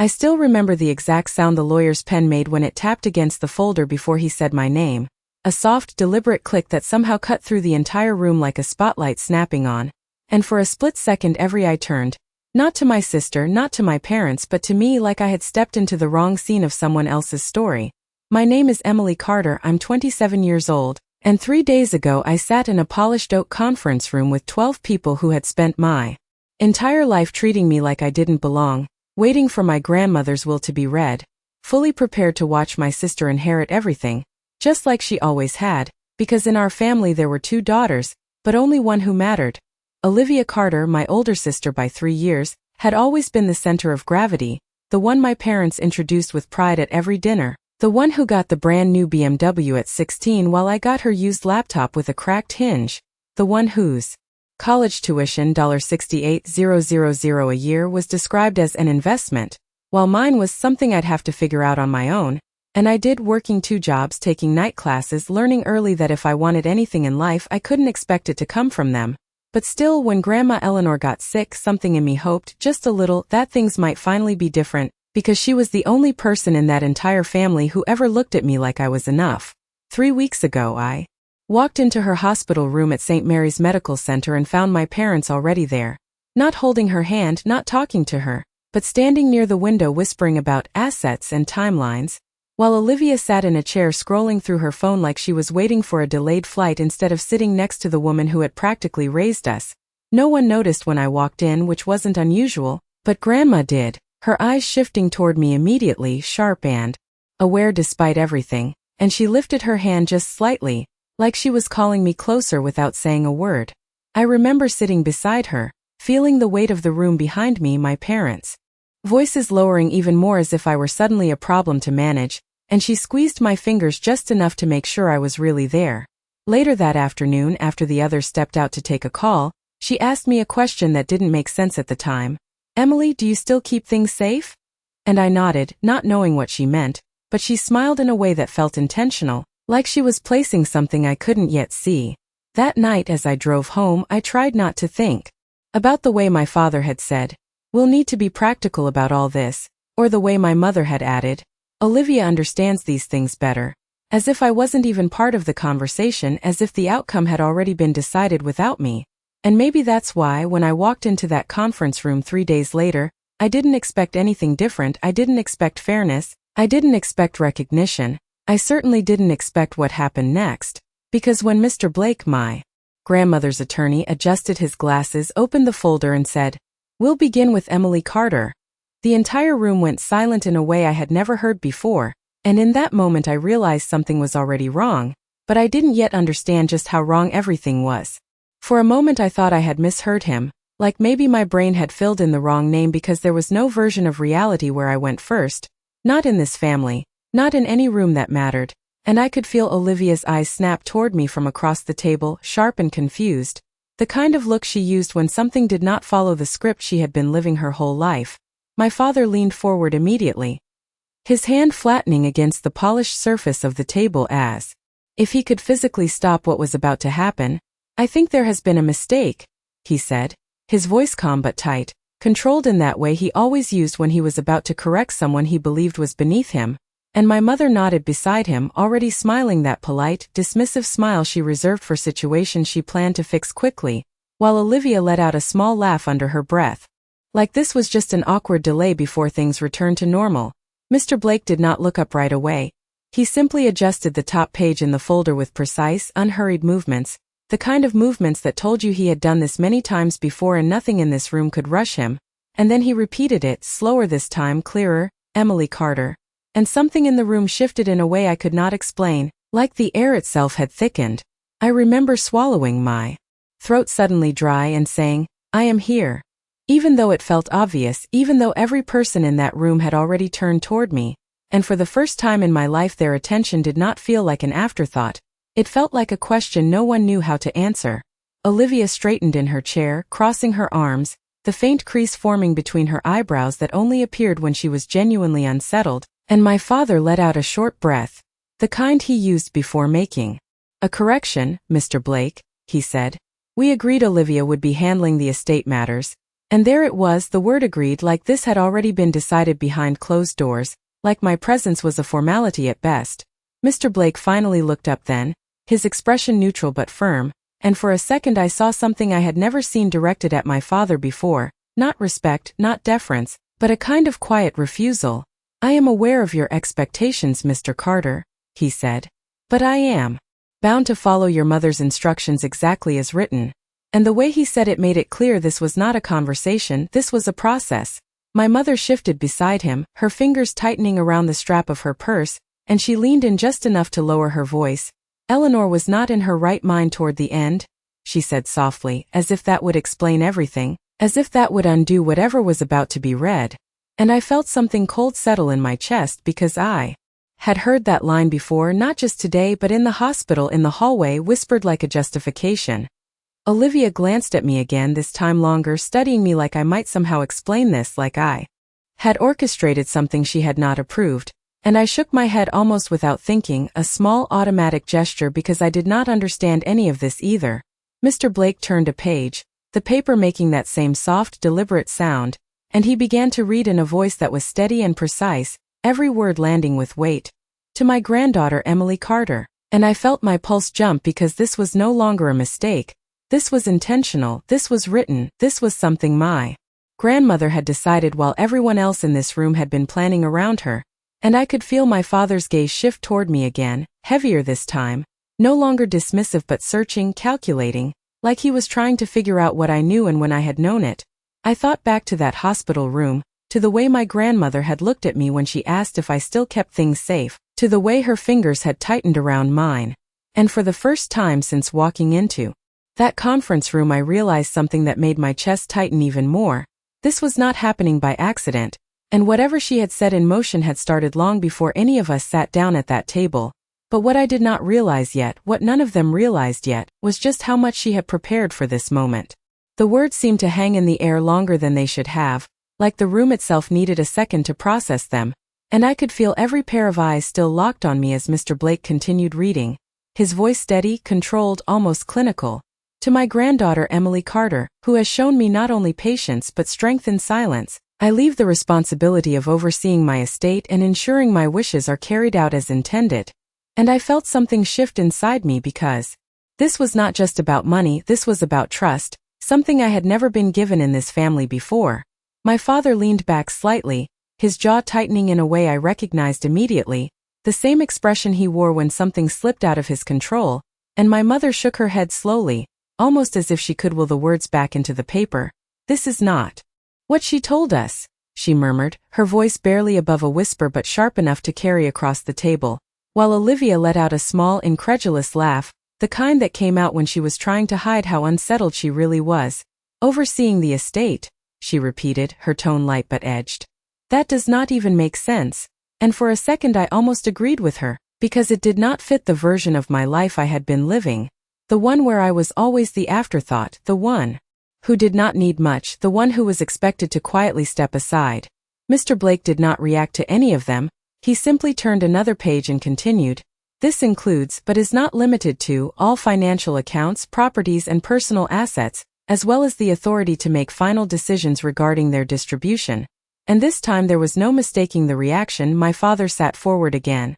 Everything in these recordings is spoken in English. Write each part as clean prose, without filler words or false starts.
I still remember the exact sound the lawyer's pen made when it tapped against the folder before he said my name. A soft, deliberate click that somehow cut through the entire room like a spotlight snapping on. And for a split second every eye turned. Not to my sister, not to my parents, but to me, like I had stepped into the wrong scene of someone else's story. My name is Emily Carter, I'm 27 years old, and 3 days ago I sat in a polished oak conference room with 12 people who had spent my entire life treating me like I didn't belong, waiting for my grandmother's will to be read, fully prepared to watch my sister inherit everything, just like she always had, because in our family there were 2 daughters, but only one who mattered. Olivia Carter, my older sister by 3 years, had always been the center of gravity, the one my parents introduced with pride at every dinner, the one who got the brand new BMW at 16 while I got her used laptop with a cracked hinge, the one whose college tuition $68,000 a year was described as an investment, while mine was something I'd have to figure out on my own. And I did, working 2 jobs, taking night classes, learning early that if I wanted anything in life I couldn't expect it to come from them. But still, when Grandma Eleanor got sick, something in me hoped, just a little, that things might finally be different, because she was the only person in that entire family who ever looked at me like I was enough. 3 weeks ago I walked into her hospital room at St. Mary's Medical Center and found my parents already there. Not holding her hand, not talking to her, but standing near the window whispering about assets and timelines, while Olivia sat in a chair scrolling through her phone like she was waiting for a delayed flight instead of sitting next to the woman who had practically raised us. No one noticed when I walked in, which wasn't unusual, but Grandma did, her eyes shifting toward me immediately, sharp and aware despite everything, and she lifted her hand just slightly, like she was calling me closer without saying a word. I remember sitting beside her, feeling the weight of the room behind me, my parents' voices lowering even more as if I were suddenly a problem to manage, and she squeezed my fingers just enough to make sure I was really there. Later that afternoon, after the others stepped out to take a call, she asked me a question that didn't make sense at the time. "Emily, do you still keep things safe?" And I nodded, not knowing what she meant, but she smiled in a way that felt intentional, like she was placing something I couldn't yet see. That night as I drove home, I tried not to think about the way my father had said, "We'll need to be practical about all this," or the way my mother had added, "Olivia understands these things better," as if I wasn't even part of the conversation, as if the outcome had already been decided without me. And maybe that's why, when I walked into that conference room 3 days later, I didn't expect anything different. I didn't expect fairness, I didn't expect recognition, I certainly didn't expect what happened next, because when Mr. Blake, my grandmother's attorney, adjusted his glasses, opened the folder and said, "We'll begin with Emily Carter," the entire room went silent in a way I had never heard before, and in that moment I realized something was already wrong, but I didn't yet understand just how wrong everything was. For a moment I thought I had misheard him, like maybe my brain had filled in the wrong name because there was no version of reality where I went first, not in this family, not in any room that mattered, and I could feel Olivia's eyes snap toward me from across the table, sharp and confused, the kind of look she used when something did not follow the script she had been living her whole life. My father leaned forward immediately, his hand flattening against the polished surface of the table as if he could physically stop what was about to happen. "I think there has been a mistake," he said, his voice calm but tight, controlled in that way he always used when he was about to correct someone he believed was beneath him, and my mother nodded beside him, already smiling that polite, dismissive smile she reserved for situations she planned to fix quickly, while Olivia let out a small laugh under her breath. Like this was just an awkward delay before things returned to normal. Mr. Blake did not look up right away. He simply adjusted the top page in the folder with precise, unhurried movements, the kind of movements that told you he had done this many times before and nothing in this room could rush him, and then he repeated it, slower this time, clearer, "Emily Carter." And something in the room shifted in a way I could not explain, like the air itself had thickened. I remember swallowing my throat suddenly dry and saying, "I am here." Even though it felt obvious, even though every person in that room had already turned toward me, and for the first time in my life their attention did not feel like an afterthought, it felt like a question no one knew how to answer. Olivia straightened in her chair, crossing her arms, the faint crease forming between her eyebrows that only appeared when she was genuinely unsettled, and my father let out a short breath, the kind he used before making a correction. "Mr. Blake," he said, "we agreed Olivia would be handling the estate matters, And there it was, the word agreed, like this had already been decided behind closed doors, like my presence was a formality at best. Mr. Blake finally looked up then, his expression neutral but firm, and for a second I saw something I had never seen directed at my father before, not respect, not deference, but a kind of quiet refusal. "I am aware of your expectations, Mr. Carter," he said. "But I am bound to follow your mother's instructions exactly as written." And the way he said it made it clear this was not a conversation, this was a process. My mother shifted beside him, her fingers tightening around the strap of her purse, and she leaned in just enough to lower her voice. "Eleanor was not in her right mind toward the end," she said softly, as if that would explain everything, as if that would undo whatever was about to be read. And I felt something cold settle in my chest because I had heard that line before, not just today but in the hospital, in the hallway, whispered like a justification. Olivia glanced at me again, this time longer, studying me like I might somehow explain this, like I had orchestrated something she had not approved, and I shook my head almost without thinking, a small automatic gesture because I did not understand any of this either. Mr. Blake turned a page, the paper making that same soft, deliberate sound, and he began to read in a voice that was steady and precise, every word landing with weight. "To my granddaughter Emily Carter." And I felt my pulse jump because this was no longer a mistake. This was intentional, this was written, this was something my grandmother had decided while everyone else in this room had been planning around her. And I could feel my father's gaze shift toward me again, heavier this time, no longer dismissive but searching, calculating, like he was trying to figure out what I knew and when I had known it. I thought back to that hospital room, to the way my grandmother had looked at me when she asked if I still kept things safe, to the way her fingers had tightened around mine. And for the first time since walking into that conference room I realized something that made my chest tighten even more. This was not happening by accident, and whatever she had set in motion had started long before any of us sat down at that table. But what I did not realize yet, what none of them realized yet, was just how much she had prepared for this moment. The words seemed to hang in the air longer than they should have, like the room itself needed a second to process them, and I could feel every pair of eyes still locked on me as Mr. Blake continued reading, his voice steady, controlled, almost clinical. "To my granddaughter Emily Carter, who has shown me not only patience but strength in silence, I leave the responsibility of overseeing my estate and ensuring my wishes are carried out as intended." And I felt something shift inside me because this was not just about money, this was about trust, something I had never been given in this family before. My father leaned back slightly, his jaw tightening in a way I recognized immediately, the same expression he wore when something slipped out of his control, and my mother shook her head slowly, almost as if she could will the words back into the paper. "This is not what she told us," she murmured, her voice barely above a whisper but sharp enough to carry across the table, while Olivia let out a small, incredulous laugh, the kind that came out when she was trying to hide how unsettled she really was. "Overseeing the estate," she repeated, her tone light but edged. "That does not even make sense." And for a second I almost agreed with her, because it did not fit the version of my life I had been living. The one where I was always the afterthought, the one who did not need much, the one who was expected to quietly step aside. Mr. Blake did not react to any of them, he simply turned another page and continued, "This includes, but is not limited to, all financial accounts, properties and personal assets, as well as the authority to make final decisions regarding their distribution." And this time there was no mistaking the reaction. My father sat forward again,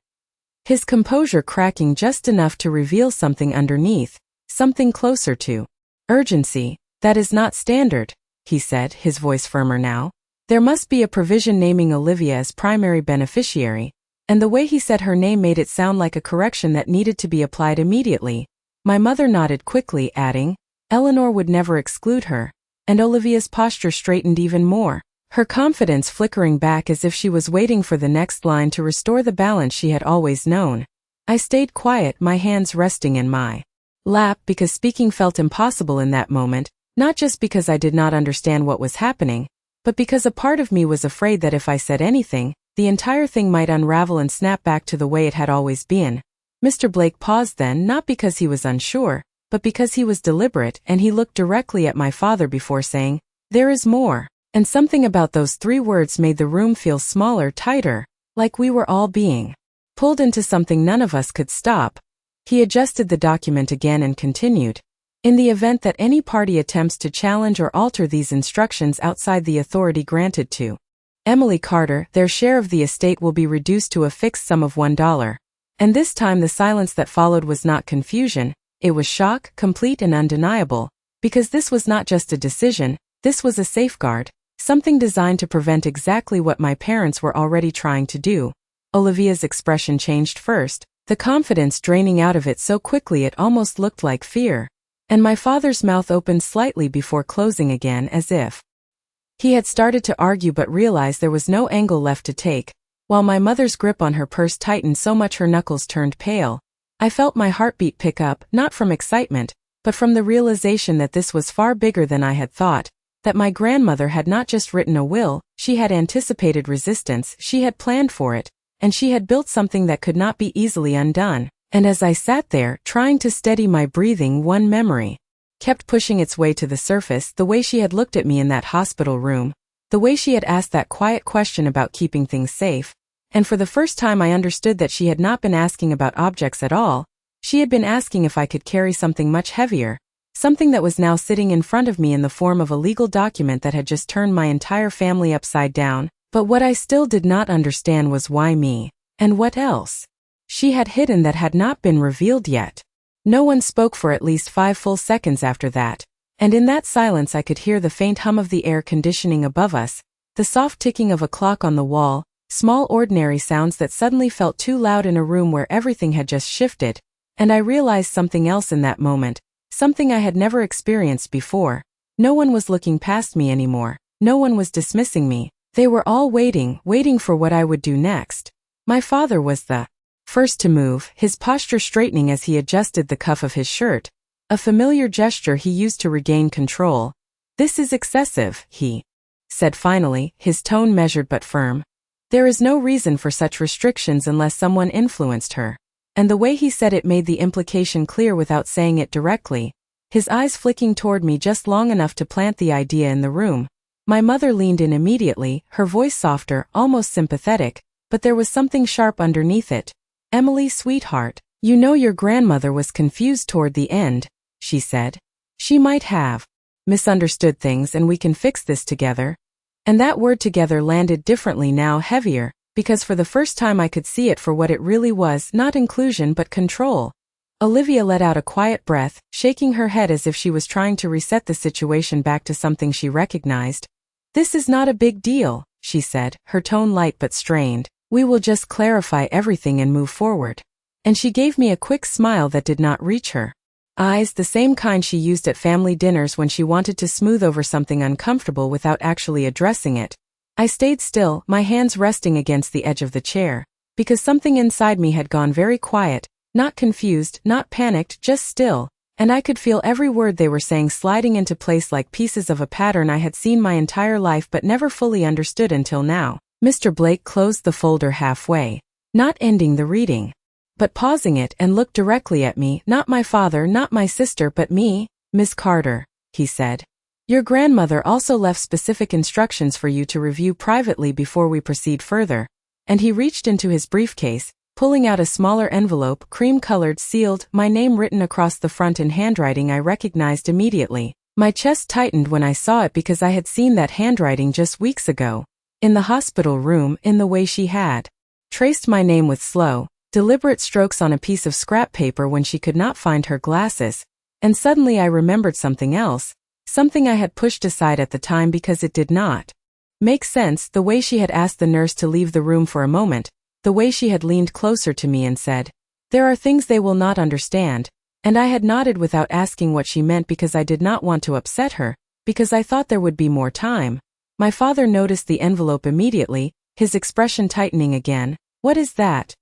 his composure cracking just enough to reveal something underneath, something closer to urgency. "That is not standard," he said, his voice firmer now. "There must be a provision naming Olivia as primary beneficiary," and the way he said her name made it sound like a correction that needed to be applied immediately. My mother nodded quickly, adding, "Eleanor would never exclude her," and Olivia's posture straightened even more, her confidence flickering back as if she was waiting for the next line to restore the balance she had always known. I stayed quiet, my hands resting in my lap, because speaking felt impossible in that moment, not just because I did not understand what was happening, but because a part of me was afraid that if I said anything, the entire thing might unravel and snap back to the way it had always been. Mr. Blake paused then, not because he was unsure, but because he was deliberate, and he looked directly at my father before saying, "There is more." And something about those 3 words made the room feel smaller, tighter, like we were all being pulled into something none of us could stop. He adjusted the document again and continued, In the event that any party attempts to challenge or alter these instructions outside the authority granted to Emily Carter, their share of the estate will be reduced to a fixed sum of $1. And this time the silence that followed was not confusion, it was shock, complete and undeniable, because this was not just a decision, this was a safeguard, something designed to prevent exactly what my parents were already trying to do. Olivia's expression changed first, the confidence draining out of it so quickly it almost looked like fear. And my father's mouth opened slightly before closing again as if he had started to argue but realized there was no angle left to take, while my mother's grip on her purse tightened so much her knuckles turned pale. I felt my heartbeat pick up, not from excitement, but from the realization that this was far bigger than I had thought, that my grandmother had not just written a will, she had anticipated resistance, she had planned for it, and she had built something that could not be easily undone. And as I sat there, trying to steady my breathing, one memory kept pushing its way to the surface, the way she had looked at me in that hospital room, the way she had asked that quiet question about keeping things safe, and for the first time I understood that she had not been asking about objects at all, she had been asking if I could carry something much heavier, something that was now sitting in front of me in the form of a legal document that had just turned my entire family upside down, but what I still did not understand was why me, and what else she had hidden that had not been revealed yet. No one spoke for at least 5 full seconds after that, and in that silence I could hear the faint hum of the air conditioning above us, the soft ticking of a clock on the wall, small ordinary sounds that suddenly felt too loud in a room where everything had just shifted, and I realized something else in that moment, something I had never experienced before. No one was looking past me anymore, no one was dismissing me, they were all waiting for what I would do next. My father was the first to move, his posture straightening as he adjusted the cuff of his shirt, a familiar gesture he used to regain control. "This is excessive," he said finally, his tone measured but firm. "There is no reason for such restrictions unless someone influenced her." And the way he said it made the implication clear without saying it directly, his eyes flicking toward me just long enough to plant the idea in the room. My mother leaned in immediately, her voice softer, almost sympathetic, but there was something sharp underneath it. "Emily, sweetheart, you know your grandmother was confused toward the end," she said. "She might have misunderstood things and we can fix this together." And that word together landed differently now, heavier, because for the first time I could see it for what it really was, not inclusion but control. Olivia let out a quiet breath, shaking her head as if she was trying to reset the situation back to something she recognized. "This is not a big deal," she said, her tone light but strained. "We will just clarify everything and move forward." And she gave me a quick smile that did not reach her eyes, the same kind she used at family dinners when she wanted to smooth over something uncomfortable without actually addressing it. I stayed still, my hands resting against the edge of the chair, because something inside me had gone very quiet, not confused, not panicked, just still, and I could feel every word they were saying sliding into place like pieces of a pattern I had seen my entire life but never fully understood until now. Mr. Blake closed the folder halfway, not ending the reading, but pausing it, and looked directly at me. "Not my father, not my sister, but me, Miss Carter," he said. "Your grandmother also left specific instructions for you to review privately before we proceed further." And he reached into his briefcase, pulling out a smaller envelope, cream-colored, sealed, my name written across the front in handwriting I recognized immediately. My chest tightened when I saw it because I had seen that handwriting just weeks ago, in the hospital room, in the way she had traced my name with slow, deliberate strokes on a piece of scrap paper when she could not find her glasses. And suddenly I remembered something else, something I had pushed aside at the time because it did not make sense, the way she had asked the nurse to leave the room for a moment, the way she had leaned closer to me and said, "There are things they will not understand," and I had nodded without asking what she meant because I did not want to upset her, because I thought there would be more time. My father noticed the envelope immediately, his expression tightening again. "What is that?"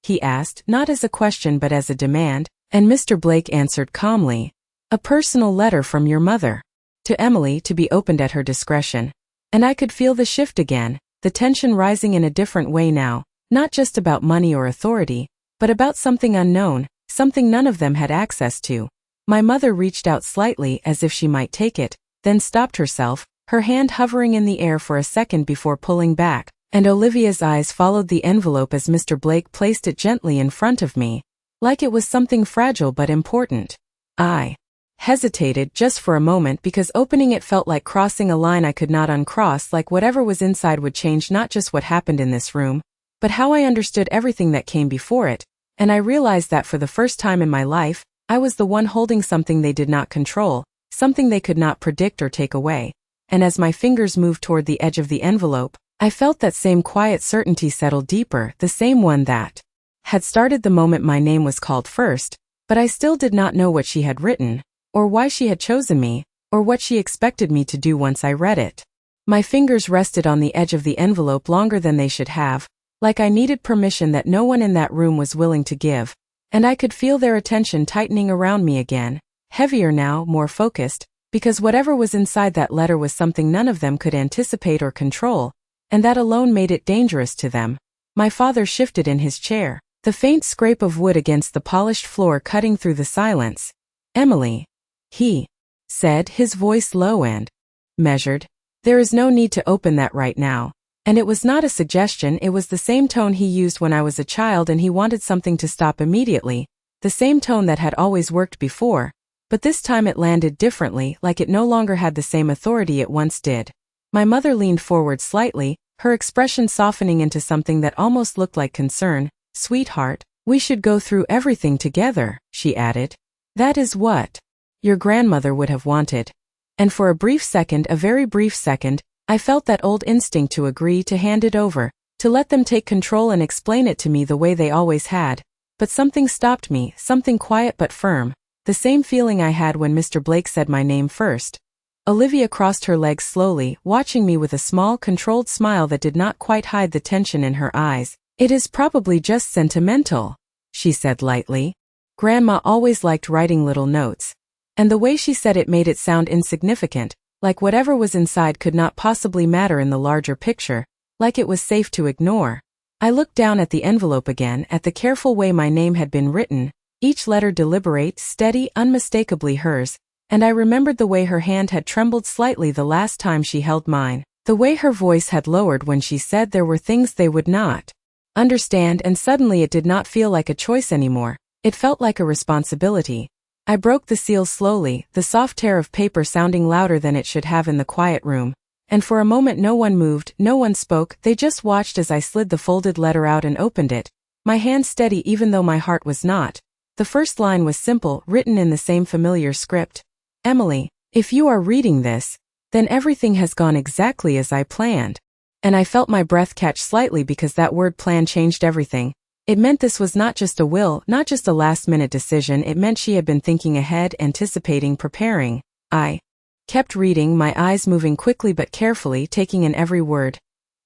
he asked, not as a question but as a demand, and Mr. Blake answered calmly, "A personal letter from your mother to Emily, to be opened at her discretion." And I could feel the shift again, the tension rising in a different way now, not just about money or authority, but about something unknown, something none of them had access to. My mother reached out slightly as if she might take it, then stopped herself, her hand hovering in the air for a second before pulling back, and Olivia's eyes followed the envelope as Mr. Blake placed it gently in front of me, like it was something fragile but important. I hesitated just for a moment because opening it felt like crossing a line I could not uncross, like whatever was inside would change not just what happened in this room, but how I understood everything that came before it, and I realized that for the first time in my life, I was the one holding something they did not control, something they could not predict or take away. And as my fingers moved toward the edge of the envelope, I felt that same quiet certainty settle deeper, the same one that had started the moment my name was called first, but I still did not know what she had written, or why she had chosen me, or what she expected me to do once I read it. My fingers rested on the edge of the envelope longer than they should have, like I needed permission that no one in that room was willing to give, and I could feel their attention tightening around me again, heavier now, more focused, because whatever was inside that letter was something none of them could anticipate or control, and that alone made it dangerous to them. My father shifted in his chair, the faint scrape of wood against the polished floor cutting through the silence. "Emily," he said, his voice low and measured. "There is no need to open that right now." And it was not a suggestion, it was the same tone he used when I was a child and he wanted something to stop immediately, the same tone that had always worked before, but this time it landed differently, like it no longer had the same authority it once did. My mother leaned forward slightly, her expression softening into something that almost looked like concern. "Sweetheart, we should go through everything together," she added. "That is what your grandmother would have wanted." And for a brief second, a very brief second, I felt that old instinct to agree, to hand it over, to let them take control and explain it to me the way they always had. But something stopped me, something quiet but firm, the same feeling I had when Mr. Blake said my name first. Olivia crossed her legs slowly, watching me with a small, controlled smile that did not quite hide the tension in her eyes. "It is probably just sentimental," she said lightly. "Grandma always liked writing little notes." And the way she said it made it sound insignificant, like whatever was inside could not possibly matter in the larger picture, like it was safe to ignore. I looked down at the envelope again, at the careful way my name had been written, each letter deliberate, steady, unmistakably hers, and I remembered the way her hand had trembled slightly the last time she held mine, the way her voice had lowered when she said there were things they would not understand, and suddenly it did not feel like a choice anymore, it felt like a responsibility. I broke the seal slowly, the soft tear of paper sounding louder than it should have in the quiet room, and for a moment no one moved, no one spoke, they just watched as I slid the folded letter out and opened it, my hand steady even though my heart was not. The first line was simple, written in the same familiar script. "Emily, if you are reading this, then everything has gone exactly as I planned." And I felt my breath catch slightly because that word plan changed everything. It meant this was not just a will, not just a last-minute decision, it meant she had been thinking ahead, anticipating, preparing. I kept reading, my eyes moving quickly but carefully, taking in every word.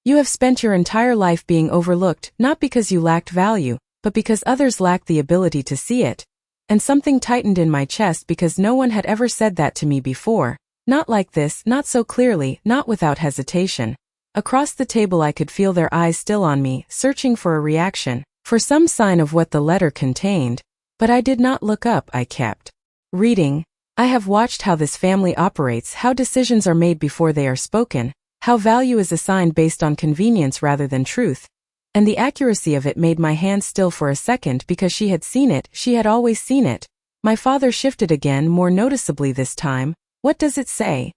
"You have spent your entire life being overlooked, not because you lacked value, but because others lacked the ability to see it." And something tightened in my chest because no one had ever said that to me before. Not like this, not so clearly, not without hesitation. Across the table I could feel their eyes still on me, searching for a reaction, for some sign of what the letter contained. But I did not look up, I kept reading. I have watched how this family operates, how decisions are made before they are spoken, how value is assigned based on convenience rather than truth. And the accuracy of it made my hand still for a second because she had seen it, she had always seen it. My father shifted again, more noticeably this time. "What does it say?"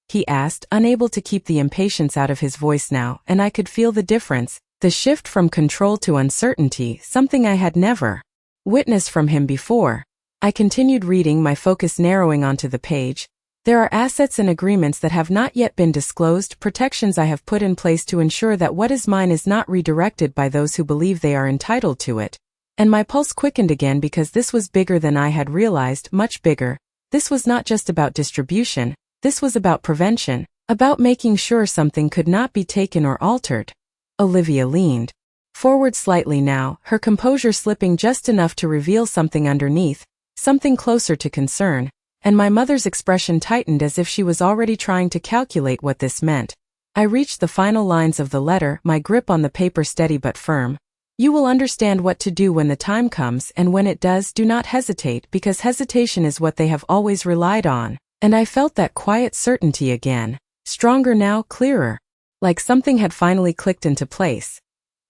he asked, unable to keep the impatience out of his voice now, and I could feel the difference. The shift from control to uncertainty, something I had never witnessed from him before. I continued reading, my focus narrowing onto the page. "There are assets and agreements that have not yet been disclosed, protections I have put in place to ensure that what is mine is not redirected by those who believe they are entitled to it." And my pulse quickened again because this was bigger than I had realized, much bigger. This was not just about distribution, this was about prevention, about making sure something could not be taken or altered. Olivia leaned forward slightly now, her composure slipping just enough to reveal something underneath, something closer to concern, and my mother's expression tightened as if she was already trying to calculate what this meant. I reached the final lines of the letter, my grip on the paper steady but firm. "You will understand what to do when the time comes, and when it does, do not hesitate, because hesitation is what they have always relied on." And I felt that quiet certainty again, stronger now, clearer. Like something had finally clicked into place.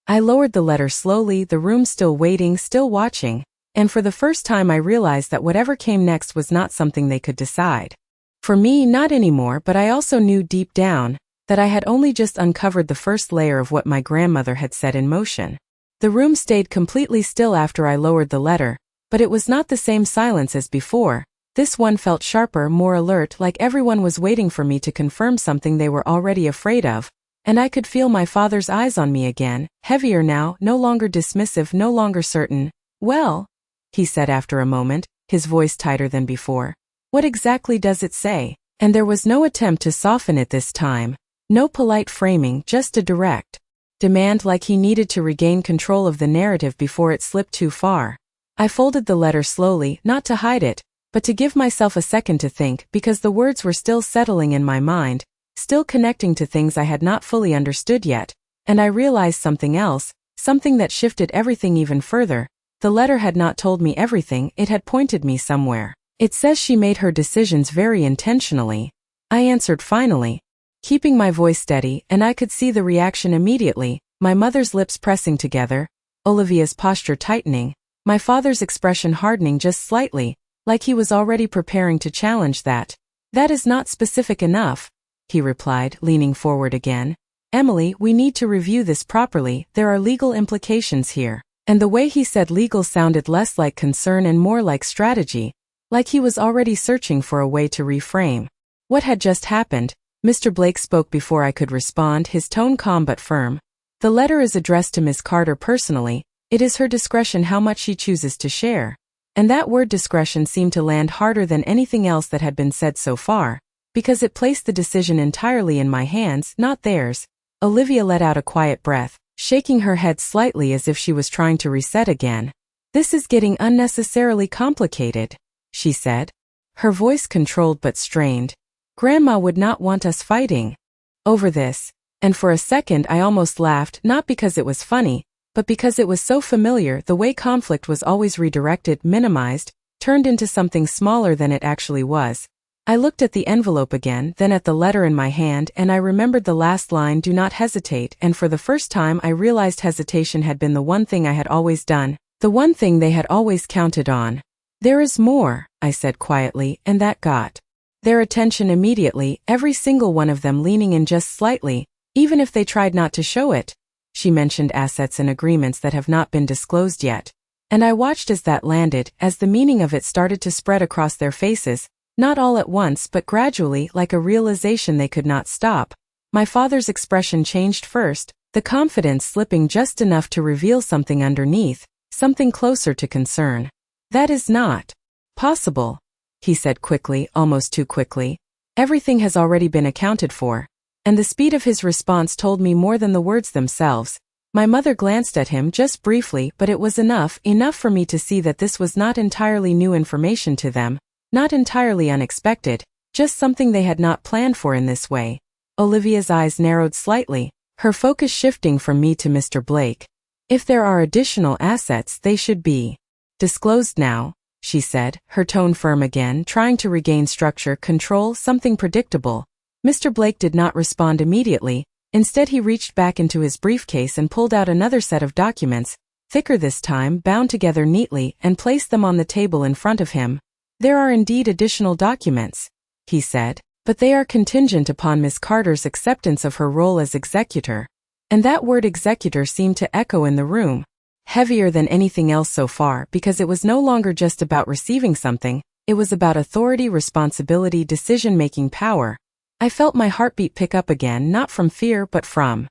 I lowered the letter slowly, the room still waiting, still watching, And for the first time I realized that whatever came next was not something they could decide. For me, not anymore, but I also knew deep down that I had only just uncovered the first layer of what my grandmother had set in motion. The room stayed completely still after I lowered the letter, but it was not the same silence as before. This one felt sharper, more alert, like everyone was waiting for me to confirm something they were already afraid of. And I could feel my father's eyes on me again, heavier now, no longer dismissive, no longer certain. "Well," he said after a moment, his voice tighter than before. "What exactly does it say?" And there was no attempt to soften it this time. No polite framing, just a direct demand, like he needed to regain control of the narrative before it slipped too far. I folded the letter slowly, not to hide it, but to give myself a second to think, because the words were still settling in my mind, still connecting to things I had not fully understood yet. And I realized something else, something that shifted everything even further. The letter had not told me everything, it had pointed me somewhere. "It says she made her decisions very intentionally," I answered finally, keeping my voice steady, and I could see the reaction immediately, my mother's lips pressing together, Olivia's posture tightening, my father's expression hardening just slightly, like he was already preparing to challenge that. "That is not specific enough," he replied, leaning forward again. "Emily, we need to review this properly, there are legal implications here." And the way he said legal sounded less like concern and more like strategy, like he was already searching for a way to reframe what had just happened. Mr. Blake spoke before I could respond, his tone calm but firm. "The letter is addressed to Miss Carter personally. It is her discretion how much she chooses to share." And that word discretion seemed to land harder than anything else that had been said so far, because it placed the decision entirely in my hands, not theirs. Olivia let out a quiet breath, shaking her head slightly as if she was trying to reset again. "This is getting unnecessarily complicated," she said, her voice controlled but strained. "Grandma would not want us fighting over this." And for a second I almost laughed, not because it was funny, but because it was so familiar, the way conflict was always redirected, minimized, turned into something smaller than it actually was. I looked at the envelope again, then at the letter in my hand, and I remembered the last line, "Do not hesitate," and for the first time I realized hesitation had been the one thing I had always done, the one thing they had always counted on. "There is more," I said quietly, and that got their attention immediately, every single one of them leaning in just slightly, even if they tried not to show it. "She mentioned assets and agreements that have not been disclosed yet." And I watched as that landed, as the meaning of it started to spread across their faces, not all at once but gradually, like a realization they could not stop. My father's expression changed first, the confidence slipping just enough to reveal something underneath, something closer to concern. "That is not possible," he said quickly, almost too quickly. "Everything has already been accounted for." And the speed of his response told me more than the words themselves. My mother glanced at him just briefly, but it was enough for me to see that this was not entirely new information to them, not entirely unexpected, just something they had not planned for in this way. Olivia's eyes narrowed slightly, her focus shifting from me to Mr. Blake. "If there are additional assets, they should be disclosed now," she said, her tone firm again, trying to regain structure, control, something predictable. Mr. Blake did not respond immediately. Instead he reached back into his briefcase and pulled out another set of documents, thicker this time, bound together neatly, and placed them on the table in front of him. "There are indeed additional documents," he said, "but they are contingent upon Miss Carter's acceptance of her role as executor." And that word executor seemed to echo in the room, heavier than anything else so far, because it was no longer just about receiving something, it was about authority, responsibility, decision-making power. I felt my heartbeat pick up again, not from fear but from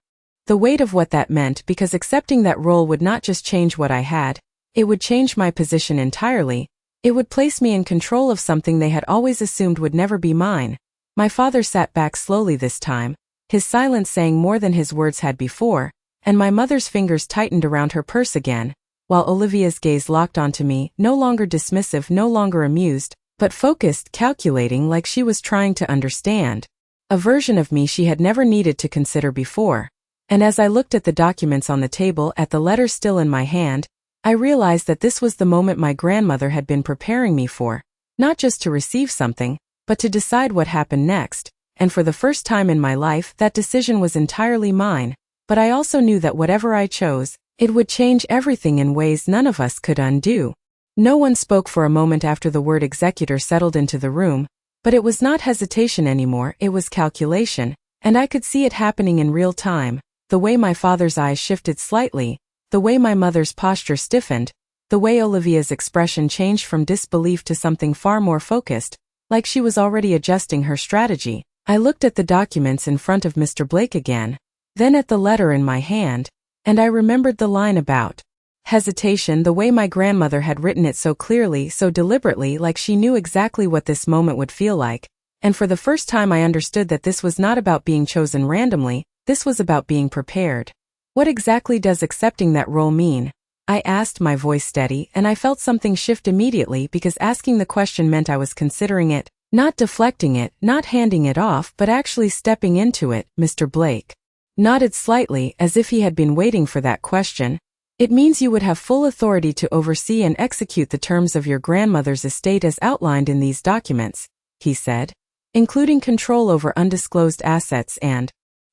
the weight of what that meant, because accepting that role would not just change what I had, it would change my position entirely. It would place me in control of something they had always assumed would never be mine. My father sat back slowly this time, his silence saying more than his words had before, and my mother's fingers tightened around her purse again, while Olivia's gaze locked onto me, no longer dismissive, no longer amused, but focused, calculating, like she was trying to understand a version of me she had never needed to consider before. And as I looked at the documents on the table, at the letter still in my hand, I realized that this was the moment my grandmother had been preparing me for, not just to receive something, but to decide what happened next. And for the first time in my life, that decision was entirely mine. But I also knew that whatever I chose, it would change everything in ways none of us could undo. No one spoke for a moment after the word executor settled into the room, but it was not hesitation anymore, it was calculation, and I could see it happening in real time, the way my father's eyes shifted slightly, the way my mother's posture stiffened, the way Olivia's expression changed from disbelief to something far more focused, like she was already adjusting her strategy. I looked at the documents in front of Mr. Blake again, then at the letter in my hand, and I remembered the line about hesitation, the way my grandmother had written it so clearly, so deliberately, like she knew exactly what this moment would feel like, and for the first time I understood that this was not about being chosen randomly, this was about being prepared. What exactly does accepting that role mean? I asked, my voice steady, and I felt something shift immediately because asking the question meant I was considering it, not deflecting it, not handing it off, but actually stepping into it. Mr. Blake nodded slightly, as if he had been waiting for that question. It means you would have full authority to oversee and execute the terms of your grandmother's estate as outlined in these documents, he said, including control over undisclosed assets and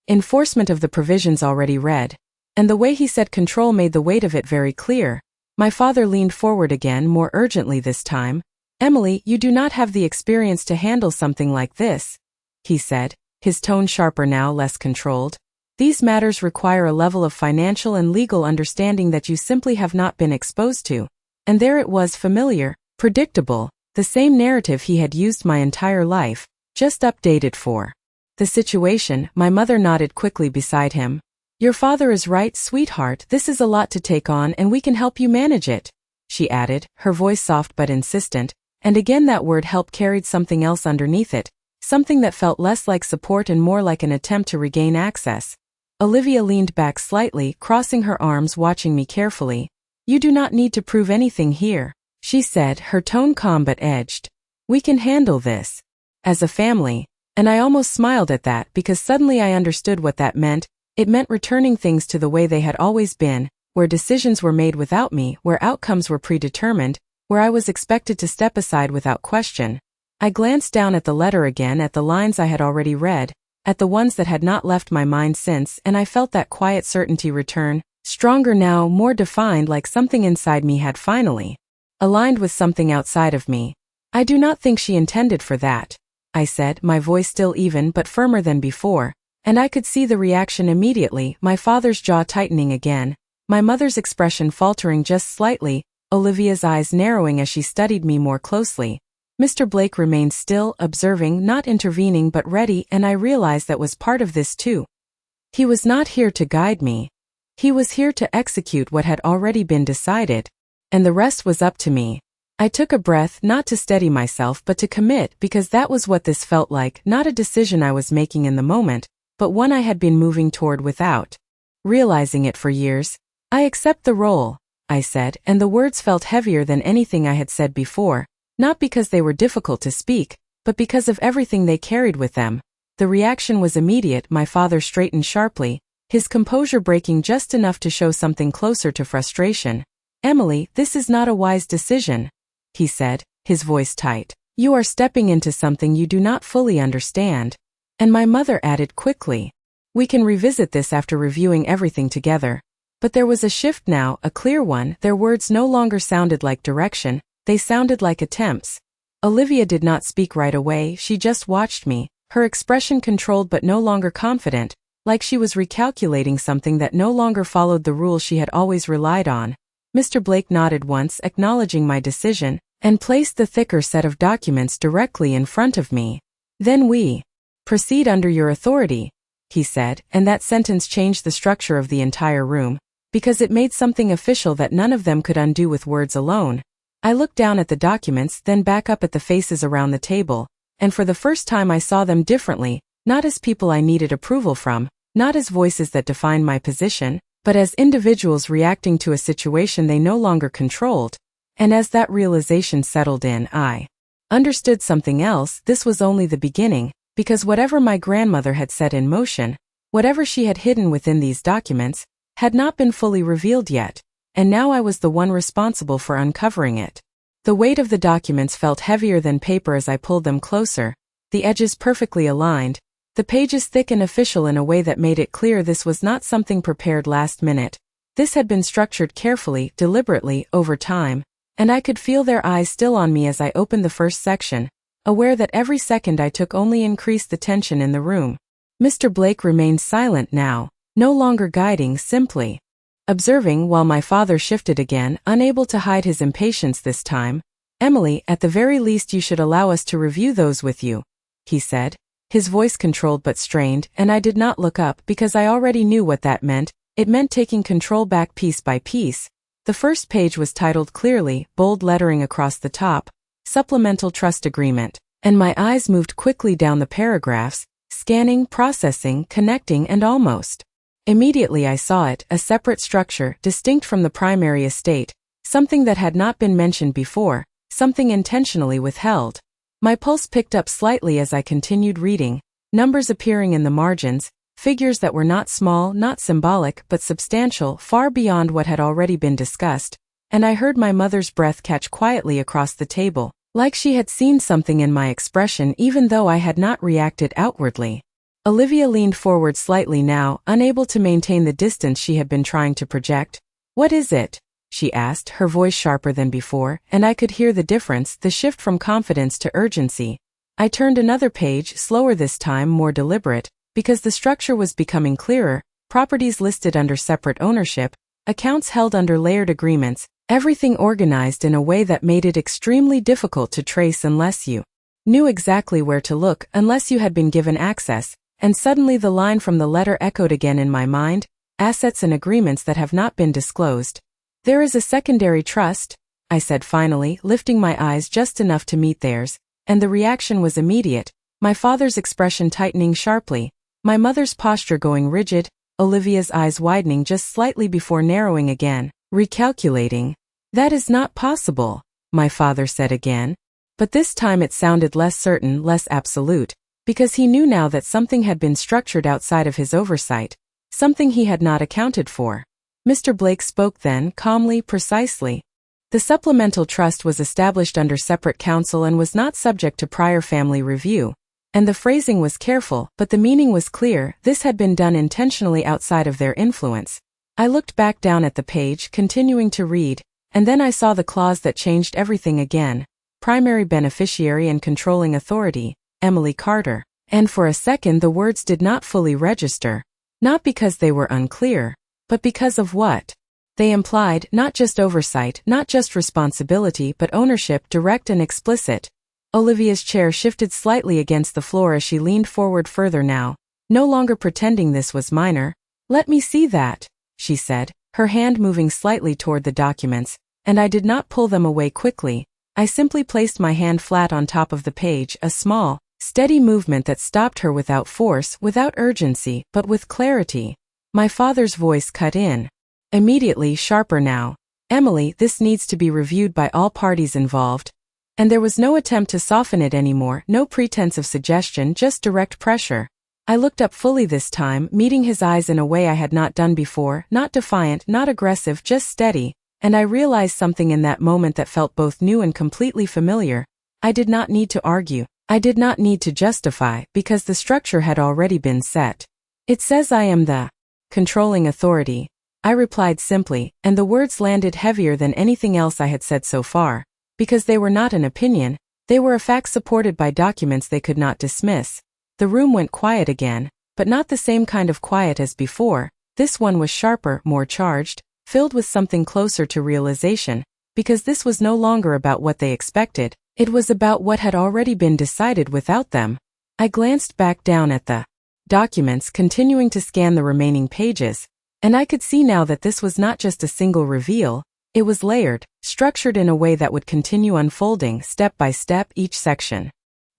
enforcement of the provisions already read. And the way he said control made the weight of it very clear. My father leaned forward again, more urgently this time. Emily, you do not have the experience to handle something like this, he said, his tone sharper now, less controlled. These matters require a level of financial and legal understanding that you simply have not been exposed to. And there it was, familiar, predictable, the same narrative he had used my entire life, just updated for the situation. My mother nodded quickly beside him. Your father is right, sweetheart, this is a lot to take on and we can help you manage it, she added, her voice soft but insistent, and again that word help carried something else underneath it, something that felt less like support and more like an attempt to regain access. Olivia leaned back slightly, crossing her arms, watching me carefully. You do not need to prove anything here, she said, her tone calm but edged. We can handle this as a family. And I almost smiled at that because suddenly I understood what that meant. It meant returning things to the way they had always been, where decisions were made without me, where outcomes were predetermined, where I was expected to step aside without question. I glanced down at the letter again, at the lines I had already read, at the ones that had not left my mind since, and I felt that quiet certainty return, stronger now, more defined, like something inside me had finally aligned with something outside of me. I do not think she intended for that, I said, my voice still even but firmer than before. And I could see the reaction immediately, my father's jaw tightening again, my mother's expression faltering just slightly, Olivia's eyes narrowing as she studied me more closely. Mr. Blake remained still, observing, not intervening but ready, and I realized that was part of this too. He was not here to guide me. He was here to execute what had already been decided, and the rest was up to me. I took a breath, not to steady myself but to commit, because that was what this felt like, not a decision I was making in the moment, but one I had been moving toward without realizing it for years. I accept the role, I said, and the words felt heavier than anything I had said before, not because they were difficult to speak, but because of everything they carried with them. The reaction was immediate. My father straightened sharply, his composure breaking just enough to show something closer to frustration. Emily, this is not a wise decision, he said, his voice tight. You are stepping into something you do not fully understand. And my mother added quickly, we can revisit this after reviewing everything together. But there was a shift now, a clear one. Their words no longer sounded like direction, they sounded like attempts. Olivia did not speak right away, she just watched me, her expression controlled but no longer confident, like she was recalculating something that no longer followed the rules she had always relied on. Mr. Blake nodded once, acknowledging my decision, and placed the thicker set of documents directly in front of me. Then we proceed under your authority, he said, and that sentence changed the structure of the entire room, because it made something official that none of them could undo with words alone. I looked down at the documents, then back up at the faces around the table, and for the first time I saw them differently, not as people I needed approval from, not as voices that defined my position, but as individuals reacting to a situation they no longer controlled. And as that realization settled in, I understood something else. This was only the beginning, because whatever my grandmother had set in motion, whatever she had hidden within these documents, had not been fully revealed yet, and now I was the one responsible for uncovering it. The weight of the documents felt heavier than paper as I pulled them closer, the edges perfectly aligned, the pages thick and official in a way that made it clear this was not something prepared last minute. This had been structured carefully, deliberately, over time. and I could feel their eyes still on me as I opened the first section, aware that every second I took only increased the tension in the room. Mr. Blake remained silent now, no longer guiding, simply observing while my father shifted again, unable to hide his impatience this time. "Emily, at the very least you should allow us to review those with you," he said, his voice controlled but strained, and I did not look up because I already knew what that meant. It meant taking control back piece by piece. The first page was titled clearly, bold lettering across the top, Supplemental Trust Agreement, and my eyes moved quickly down the paragraphs, scanning, processing, connecting, and almost immediately I saw it, a separate structure, distinct from the primary estate, something that had not been mentioned before, something intentionally withheld. My pulse picked up slightly as I continued reading, numbers appearing in the margins, figures that were not small, not symbolic, but substantial, far beyond what had already been discussed, and I heard my mother's breath catch quietly across the table, like she had seen something in my expression even though I had not reacted outwardly. Olivia leaned forward slightly now, unable to maintain the distance she had been trying to project. "What is it?" she asked, her voice sharper than before, and I could hear the difference, the shift from confidence to urgency. I turned another page, slower this time, more deliberate, because the structure was becoming clearer, properties listed under separate ownership, accounts held under layered agreements, everything organized in a way that made it extremely difficult to trace unless you knew exactly where to look, unless you had been given access. And suddenly the line from the letter echoed again in my mind, assets and agreements that have not been disclosed. "There is a secondary trust," I said finally, lifting my eyes just enough to meet theirs, and the reaction was immediate, my father's expression tightening sharply, my mother's posture going rigid, Olivia's eyes widening just slightly before narrowing again, recalculating. "That is not possible," my father said again. But this time it sounded less certain, less absolute, because he knew now that something had been structured outside of his oversight, something he had not accounted for. Mr. Blake spoke then, calmly, precisely. "The supplemental trust was established under separate counsel and was not subject to prior family review." And the phrasing was careful, but the meaning was clear. This had been done intentionally outside of their influence. I looked back down at the page, continuing to read, and then I saw the clause that changed everything again. Primary beneficiary and controlling authority, Emily Carter. And for a second the words did not fully register. Not because they were unclear, but because of what they implied, not just oversight, not just responsibility, but ownership, direct and explicit. Olivia's chair shifted slightly against the floor as she leaned forward further now, no longer pretending this was minor. "Let me see that," she said, her hand moving slightly toward the documents, and I did not pull them away quickly. I simply placed my hand flat on top of the page, a small, steady movement that stopped her without force, without urgency, but with clarity. My father's voice cut in, immediately, sharper now. "Emily, this needs to be reviewed by all parties involved." And there was no attempt to soften it anymore, no pretense of suggestion, just direct pressure. I looked up fully this time, meeting his eyes in a way I had not done before, not defiant, not aggressive, just steady, and I realized something in that moment that felt both new and completely familiar. I did not need to argue. I did not need to justify, because the structure had already been set. "It says I am the controlling authority," I replied simply, and the words landed heavier than anything else I had said so far, because they were not an opinion, they were a fact supported by documents they could not dismiss. The room went quiet again, but not the same kind of quiet as before. This one was sharper, more charged, filled with something closer to realization, because this was no longer about what they expected. It was about what had already been decided without them. I glanced back down at the documents, continuing to scan the remaining pages, and I could see now that this was not just a single reveal. It was layered, structured in a way that would continue unfolding step by step, each section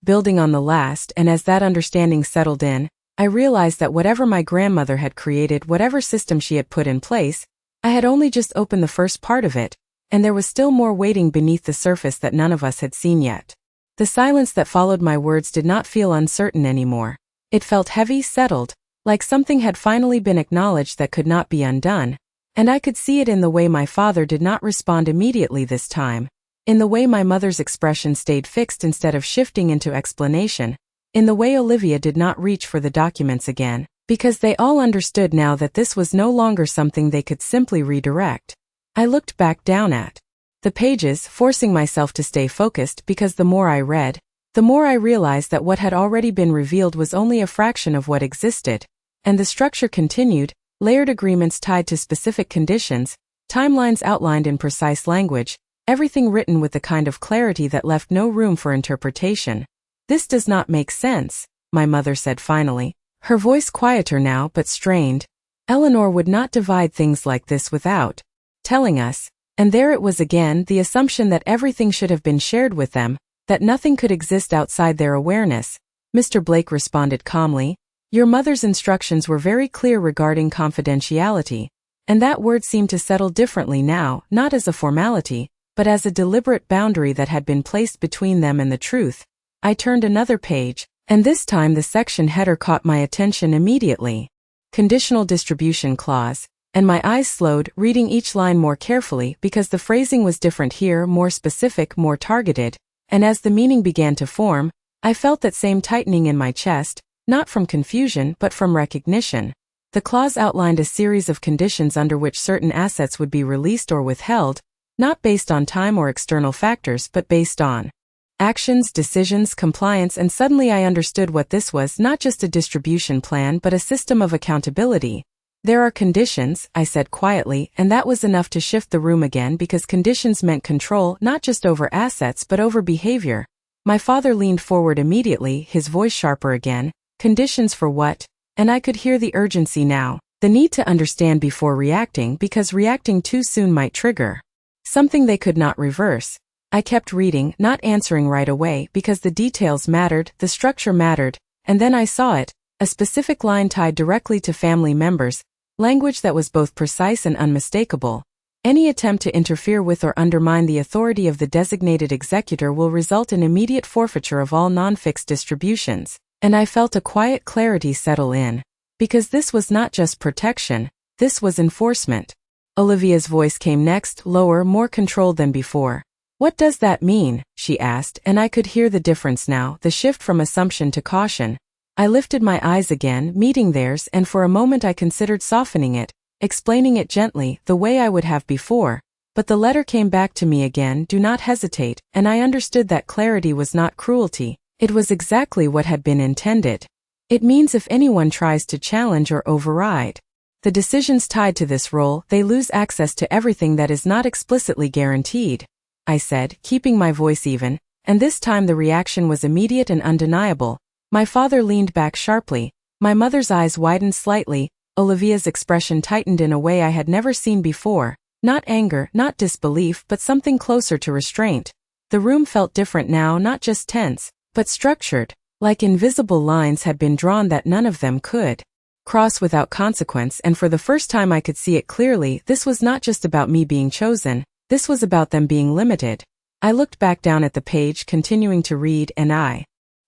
building on the last, and as that understanding settled in, I realized that whatever my grandmother had created, whatever system she had put in place, I had only just opened the first part of it, and there was still more waiting beneath the surface that none of us had seen yet. The silence that followed my words did not feel uncertain anymore. It felt heavy, settled, like something had finally been acknowledged that could not be undone, and I could see it in the way my father did not respond immediately this time, in the way my mother's expression stayed fixed instead of shifting into explanation, in the way Olivia did not reach for the documents again, because they all understood now that this was no longer something they could simply redirect. I looked back down at the pages, forcing myself to stay focused because the more I read, the more I realized that what had already been revealed was only a fraction of what existed. And the structure continued, layered agreements tied to specific conditions, timelines outlined in precise language, everything written with the kind of clarity that left no room for interpretation. "This does not make sense," my mother said finally, her voice quieter now but strained. "Eleanor would not divide things like this without telling us." And there it was again, the assumption that everything should have been shared with them, that nothing could exist outside their awareness. Mr. Blake responded calmly, "Your mother's instructions were very clear regarding confidentiality." And that word seemed to settle differently now, not as a formality, but as a deliberate boundary that had been placed between them and the truth. I turned another page, and this time the section header caught my attention immediately. Conditional distribution clause. And my eyes slowed, reading each line more carefully because the phrasing was different here, more specific, more targeted. And as the meaning began to form, I felt that same tightening in my chest, not from confusion but from recognition. The clause outlined a series of conditions under which certain assets would be released or withheld, not based on time or external factors but based on actions, decisions, compliance, and suddenly I understood what this was, not just a distribution plan but a system of accountability. "There are conditions," I said quietly, and that was enough to shift the room again because conditions meant control not just over assets but over behavior. My father leaned forward immediately, his voice sharper again. "Conditions for what?" And I could hear the urgency now, the need to understand before reacting because reacting too soon might trigger something they could not reverse. I kept reading, not answering right away because the details mattered, the structure mattered, and then I saw it, a specific line tied directly to family members, language that was both precise and unmistakable. "Any attempt to interfere with or undermine the authority of the designated executor will result in immediate forfeiture of all non-fixed distributions." And I felt a quiet clarity settle in. Because this was not just protection, this was enforcement. Olivia's voice came next, lower, more controlled than before. "What does that mean?" she asked, and I could hear the difference now, the shift from assumption to caution. I lifted my eyes again, meeting theirs, and for a moment I considered softening it, explaining it gently, the way I would have before. But the letter came back to me again, "Do not hesitate," and I understood that clarity was not cruelty. It was exactly what had been intended. It means if anyone tries to challenge or override the decisions tied to this role, they lose access to everything that is not explicitly guaranteed. I said, keeping my voice even, and this time the reaction was immediate and undeniable. My father leaned back sharply, my mother's eyes widened slightly, Olivia's expression tightened in a way I had never seen before, not anger, not disbelief, but something closer to restraint. The room felt different now, not just tense, but structured, like invisible lines had been drawn that none of them could cross without consequence, and for the first time I could see it clearly, this was not just about me being chosen, this was about them being limited. I looked back down at the page, continuing to read, and I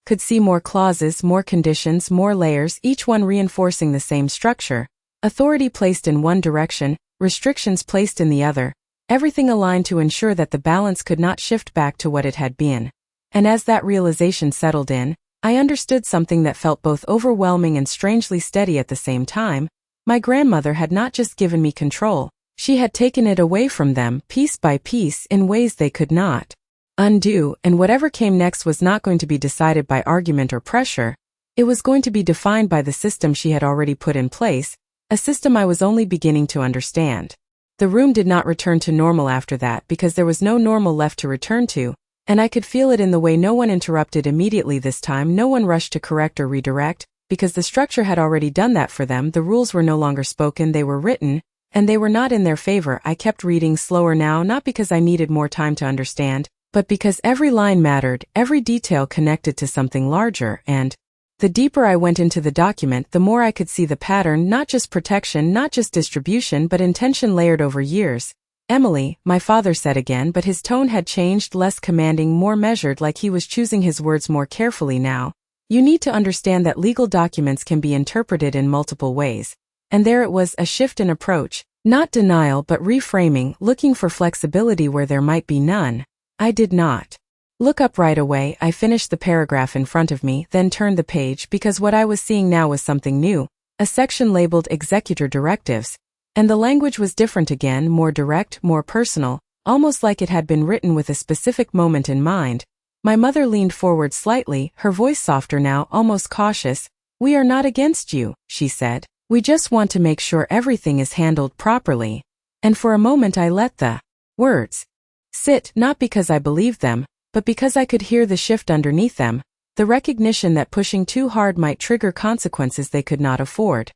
could see more clauses, more conditions, more layers, each one reinforcing the same structure. Authority placed in one direction, restrictions placed in the other, everything aligned to ensure that the balance could not shift back to what it had been. And as that realization settled in, I understood something that felt both overwhelming and strangely steady at the same time. My grandmother had not just given me control, she had taken it away from them, piece by piece, in ways they could not undo, and whatever came next was not going to be decided by argument or pressure. It was going to be defined by the system she had already put in place, a system I was only beginning to understand. The room did not return to normal after that because there was no normal left to return to, and I could feel it in the way no one interrupted immediately this time, no one rushed to correct or redirect, because the structure had already done that for them. The rules were no longer spoken, they were written, and they were not in their favor. I kept reading slower now, not because I needed more time to understand, but because every line mattered, every detail connected to something larger, and the deeper I went into the document, the more I could see the pattern, not just protection, not just distribution, but intention layered over years. "Emily," my father said again, but his tone had changed, less commanding, more measured, like he was choosing his words more carefully now. "You need to understand that legal documents can be interpreted in multiple ways." And there it was, a shift in approach, not denial but reframing, looking for flexibility where there might be none. I did not look up right away. I finished the paragraph in front of me, then turned the page because what I was seeing now was something new, a section labeled Executor Directives. And the language was different again, more direct, more personal, almost like it had been written with a specific moment in mind. My mother leaned forward slightly, her voice softer now, almost cautious. "We are not against you," she said. "We just want to make sure everything is handled properly." And for a moment I let the words sit, not because I believed them, but because I could hear the shift underneath them, the recognition that pushing too hard might trigger consequences they could not afford.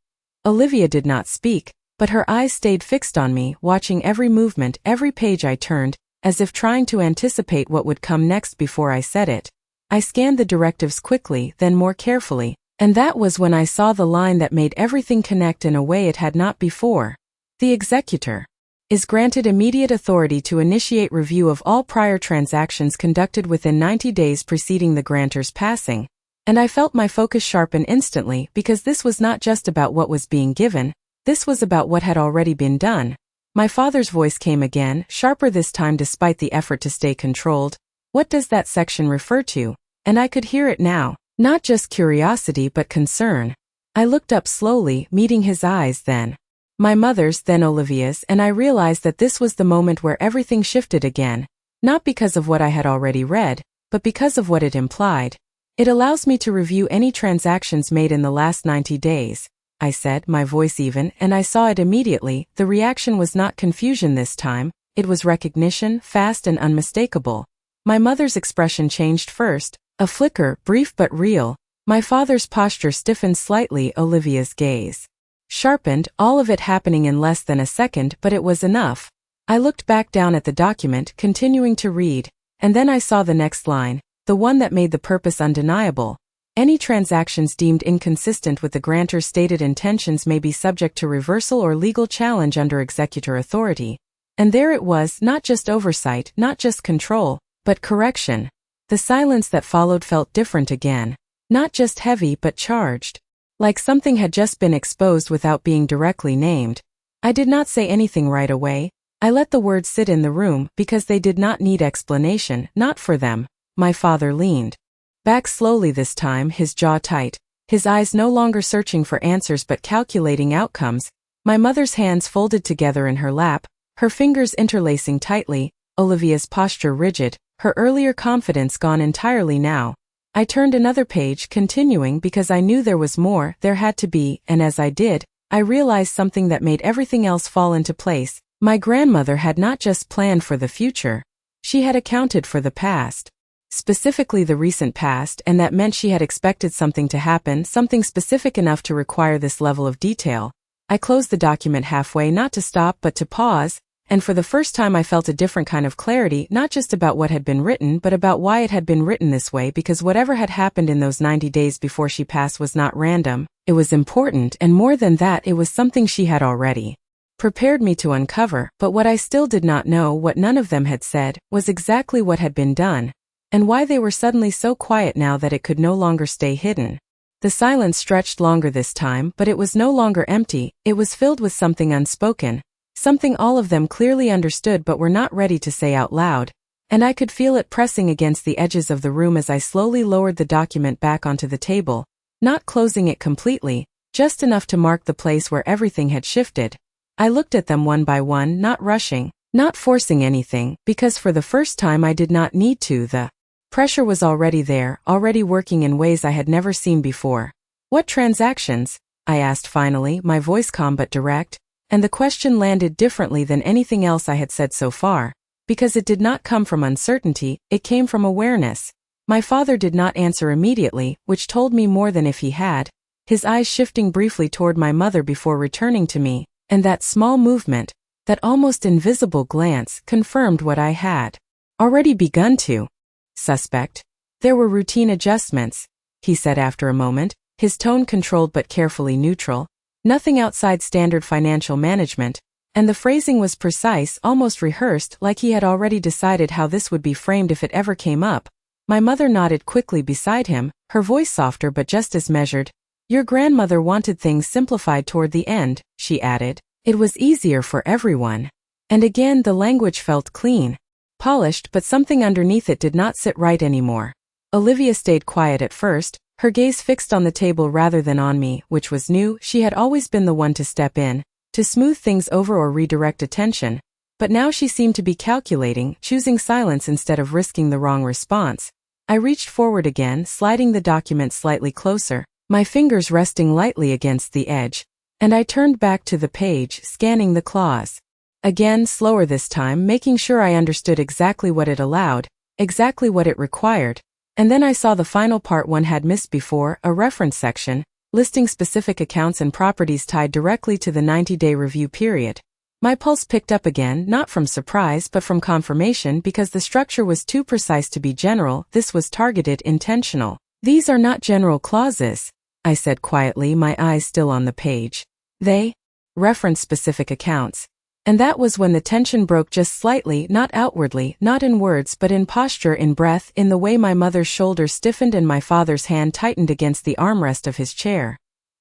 Olivia did not speak, but her eyes stayed fixed on me, watching every movement, every page I turned, as if trying to anticipate what would come next before I said it. I scanned the directives quickly, then more carefully, and that was when I saw the line that made everything connect in a way it had not before. The executor is granted immediate authority to initiate review of all prior transactions conducted within 90 days preceding the grantor's passing. And I felt my focus sharpen instantly, because this was not just about what was being given, this was about what had already been done. My father's voice came again, sharper this time despite the effort to stay controlled. "What does that section refer to?" And I could hear it now, not just curiosity but concern. I looked up slowly, meeting his eyes, then my mother's, then Olivia's, and I realized that this was the moment where everything shifted again, not because of what I had already read, but because of what it implied. "It allows me to review any transactions made in the last 90 days, I said, my voice even, and I saw it immediately. The reaction was not confusion this time, it was recognition, fast and unmistakable. My mother's expression changed first, a flicker, brief but real. My father's posture stiffened slightly, Olivia's gaze sharpened, all of it happening in less than a second, but it was enough. I looked back down at the document, continuing to read, and then I saw the next line, the one that made the purpose undeniable. Any transactions deemed inconsistent with the grantor's stated intentions may be subject to reversal or legal challenge under executor authority. And there it was, not just oversight, not just control, but correction. The silence that followed felt different again. Not just heavy but charged. Like something had just been exposed without being directly named. I did not say anything right away. I let the words sit in the room because they did not need explanation, not for them. My father leaned back slowly this time, his jaw tight, his eyes no longer searching for answers but calculating outcomes. My mother's hands folded together in her lap, her fingers interlacing tightly, Olivia's posture rigid, her earlier confidence gone entirely now. I turned another page, continuing because I knew there was more, there had to be, and as I did, I realized something that made everything else fall into place. My grandmother had not just planned for the future. She had accounted for the past. Specifically the recent past, and that meant she had expected something to happen, something specific enough to require this level of detail. I closed the document halfway, not to stop but to pause, and for the first time I felt a different kind of clarity, not just about what had been written but about why it had been written this way, because whatever had happened in those 90 days before she passed was not random, it was important, and more than that, it was something she had already prepared me to uncover. But what I still did not know, what none of them had said, was exactly what had been done, and why they were suddenly so quiet now that it could no longer stay hidden. The silence stretched longer this time, but it was no longer empty, it was filled with something unspoken. Something all of them clearly understood but were not ready to say out loud, and I could feel it pressing against the edges of the room as I slowly lowered the document back onto the table, not closing it completely, just enough to mark the place where everything had shifted. I looked at them one by one, not rushing, not forcing anything, because for the first time I did not need to. The pressure was already there, already working in ways I had never seen before. "What transactions?" I asked finally, my voice calm but direct. And the question landed differently than anything else I had said so far, because it did not come from uncertainty, it came from awareness. My father did not answer immediately, which told me more than if he had, his eyes shifting briefly toward my mother before returning to me, and that small movement, that almost invisible glance, confirmed what I had already begun to suspect. "There were routine adjustments," he said after a moment, his tone controlled but carefully neutral. "Nothing outside standard financial management," and the phrasing was precise, almost rehearsed, like he had already decided how this would be framed if it ever came up. My mother nodded quickly beside him, her voice softer but just as measured. "Your grandmother wanted things simplified toward the end," she added. "It was easier for everyone." And again the language felt clean, polished, but something underneath it did not sit right anymore. Olivia stayed quiet at first, her gaze fixed on the table rather than on me, which was new. She had always been the one to step in, to smooth things over or redirect attention. but now she seemed to be calculating, choosing silence instead of risking the wrong response. I reached forward again, sliding the document slightly closer, my fingers resting lightly against the edge, and I turned back to the page, scanning the clause. Again, slower this time, making sure I understood exactly what it allowed, exactly what it required, and then I saw the final part one had missed before, a reference section, listing specific accounts and properties tied directly to the 90-day review period. My pulse picked up again, not from surprise but from confirmation, because the structure was too precise to be general. This was targeted, intentional. "These are not general clauses," I said quietly, my eyes still on the page. "They reference specific accounts." And that was when the tension broke just slightly, not outwardly, not in words but in posture, in breath, in the way my mother's shoulders stiffened and my father's hand tightened against the armrest of his chair.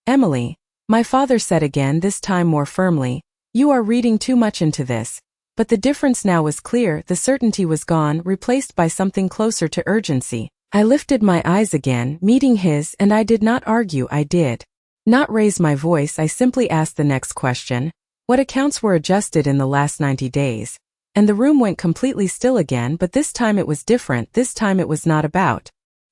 "Emily," my father said again, this time more firmly, "you are reading too much into this." But the difference now was clear, the certainty was gone, replaced by something closer to urgency. I lifted my eyes again, meeting his, and I did not argue. I did not raise my voice. I simply asked the next question. What accounts were adjusted in the last 90 days? And the room went completely still again, but this time it was different. This time it was not about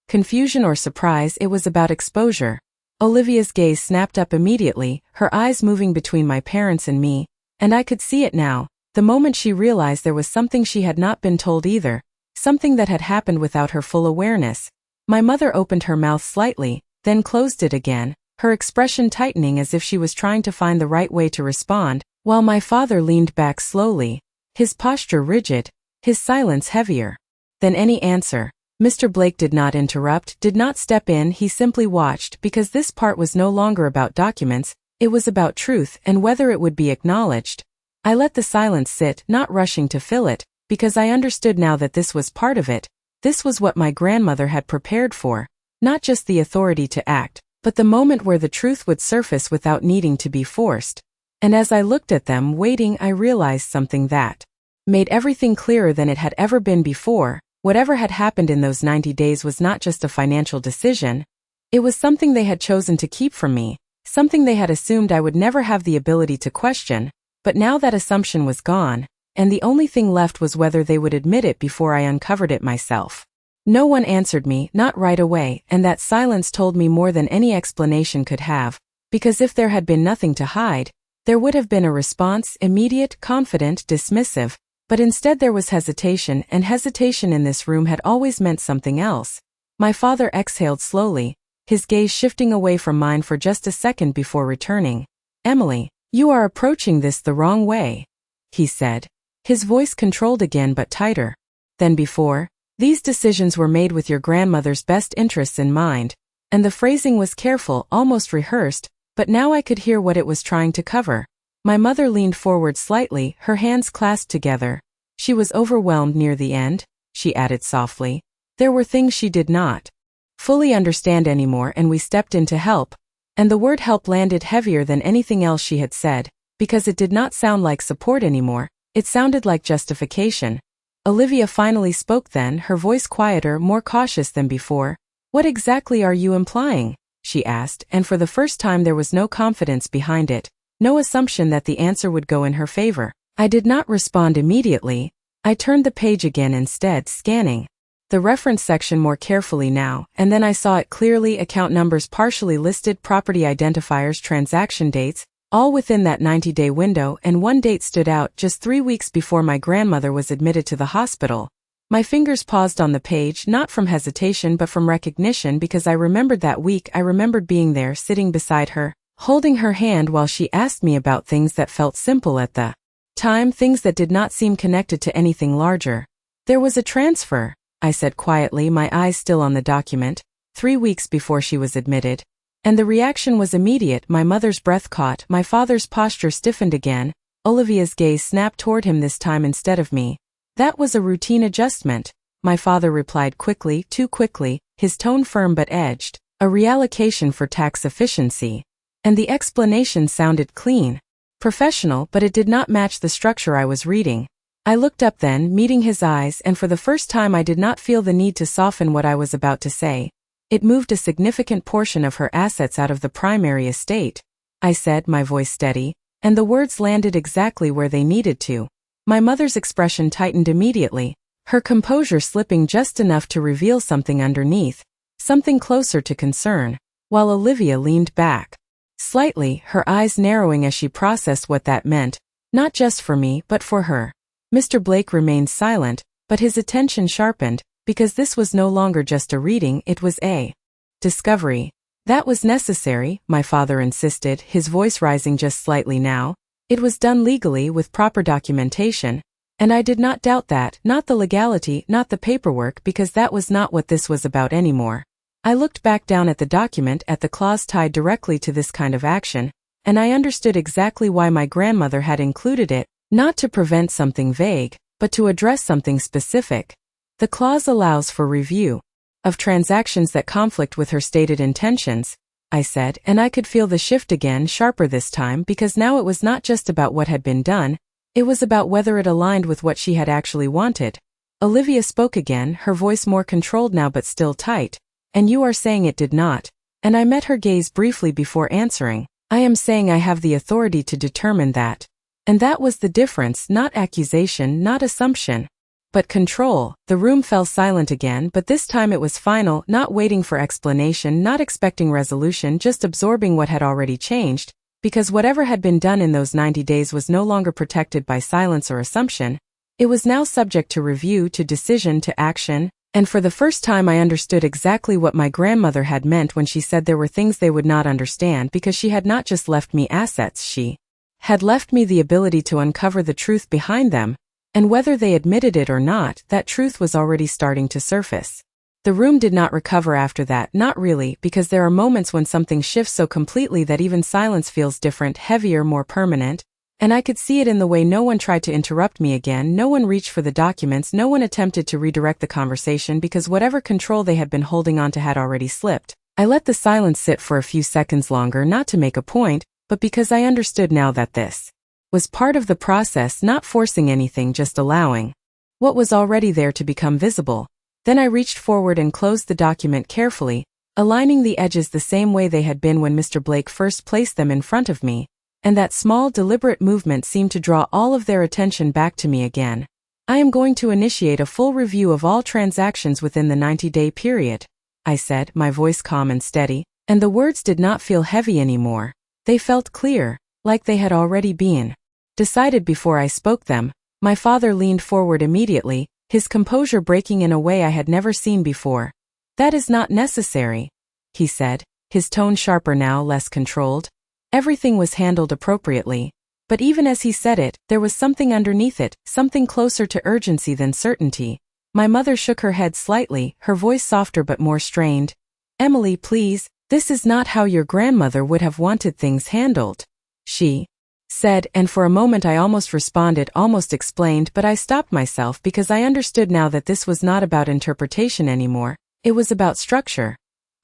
confusion or surprise, it was about exposure. Olivia's gaze snapped up immediately, her eyes moving between my parents and me, and I could see it now, the moment she realized there was something she had not been told either, something that had happened without her full awareness. My mother opened her mouth slightly, then closed it again, her expression tightening as if she was trying to find the right way to respond, while my father leaned back slowly, his posture rigid, his silence heavier than any answer. Mr. Blake did not interrupt, did not step in, he simply watched, because this part was no longer about documents, it was about truth and whether it would be acknowledged. I let the silence sit, not rushing to fill it, because I understood now that this was part of it. This was what my grandmother had prepared for, not just the authority to act, but the moment where the truth would surface without needing to be forced. And as I looked at them, waiting, I realized something that made everything clearer than it had ever been before. Whatever had happened in those 90 days was not just a financial decision. It was something they had chosen to keep from me, something they had assumed I would never have the ability to question. But now that assumption was gone, and the only thing left was whether they would admit it before I uncovered it myself. No one answered me, not right away, and that silence told me more than any explanation could have, because if there had been nothing to hide, there would have been a response, immediate, confident, dismissive, but instead there was hesitation, and hesitation in this room had always meant something else. My father exhaled slowly, his gaze shifting away from mine for just a second before returning. "Emily, you are approaching this the wrong way," he said, his voice controlled again but tighter than before. "These decisions were made with your grandmother's best interests in mind," and the phrasing was careful, almost rehearsed, but now I could hear what it was trying to cover. My mother leaned forward slightly, her hands clasped together. She was overwhelmed near the end, she added softly. There were things she did not fully understand anymore, and we stepped in to help. And the word help landed heavier than anything else she had said, because it did not sound like support anymore, it sounded like justification. Olivia finally spoke then, her voice quieter, more cautious than before. "What exactly are you implying?" she asked, and for the first time there was no confidence behind it, no assumption that the answer would go in her favor. I did not respond immediately. I turned the page again instead, scanning the reference section more carefully now, and then I saw it clearly, account numbers partially listed, property identifiers, transaction dates, all within that 90-day window, and one date stood out, just 3 weeks before my grandmother was admitted to the hospital. My fingers paused on the page, not from hesitation but from recognition, because I remembered that week. I remembered being there, sitting beside her, holding her hand while she asked me about things that felt simple at the time, things that did not seem connected to anything larger. "There was a transfer," I said quietly, my eyes still on the document, 3 weeks before she was admitted. And the reaction was immediate. My mother's breath caught, my father's posture stiffened again, Olivia's gaze snapped toward him this time instead of me. "That was a routine adjustment," my father replied quickly, too quickly, his tone firm but edged. "A reallocation for tax efficiency." And the explanation sounded clean, professional, but it did not match the structure I was reading. I looked up then, meeting his eyes, and for the first time I did not feel the need to soften what I was about to say. "It moved a significant portion of her assets out of the primary estate," I said, my voice steady, and the words landed exactly where they needed to. My mother's expression tightened immediately, her composure slipping just enough to reveal something underneath, something closer to concern, while Olivia leaned back slightly, her eyes narrowing as she processed what that meant, not just for me but for her. Mr. Blake remained silent, but his attention sharpened, because this was no longer just a reading, it was a discovery. That was necessary, my father insisted, his voice rising just slightly now. It was done legally with proper documentation, and I did not doubt that, not the legality, not the paperwork, because that was not what this was about anymore. I looked back down at the document, at the clause tied directly to this kind of action, and I understood exactly why my grandmother had included it, not to prevent something vague, but to address something specific. The clause allows for review of transactions that conflict with her stated intentions, I said, and I could feel the shift again, sharper this time, because now it was not just about what had been done, it was about whether it aligned with what she had actually wanted. Olivia spoke again, her voice more controlled now but still tight. And you are saying it did not? And I met her gaze briefly before answering. I am saying I have the authority to determine that. And that was the difference, not accusation, not assumption, but control. The room fell silent again, but this time it was final, not waiting for explanation, not expecting resolution, just absorbing what had already changed, because whatever had been done in those 90 days was no longer protected by silence or assumption. It was now subject to review, to decision, to action, and for the first time I understood exactly what my grandmother had meant when she said there were things they would not understand, because she had not just left me assets, she had left me the ability to uncover the truth behind them, and whether they admitted it or not, that truth was already starting to surface. The room did not recover after that, not really, because there are moments when something shifts so completely that even silence feels different, heavier, more permanent, and I could see it in the way no one tried to interrupt me again, no one reached for the documents, no one attempted to redirect the conversation, because whatever control they had been holding on to had already slipped. I let the silence sit for a few seconds longer, not to make a point, but because I understood now that this was part of the process, not forcing anything, just allowing what was already there to become visible. Then I reached forward and closed the document carefully, aligning the edges the same way they had been when Mr. Blake first placed them in front of me, and that small, deliberate movement seemed to draw all of their attention back to me again. I am going to initiate a full review of all transactions within the 90-day period, I said, my voice calm and steady, and the words did not feel heavy anymore. They felt clear, like they had already been decided before I spoke them. My father leaned forward immediately, his composure breaking in a way I had never seen before. That is not necessary, he said, his tone sharper now, less controlled. Everything was handled appropriately. But even as he said it, there was something underneath it, something closer to urgency than certainty. My mother shook her head slightly, her voice softer but more strained. Emily, please, this is not how your grandmother would have wanted things handled, she said, and for a moment I almost responded, almost explained, but I stopped myself because I understood now that this was not about interpretation anymore, it was about structure.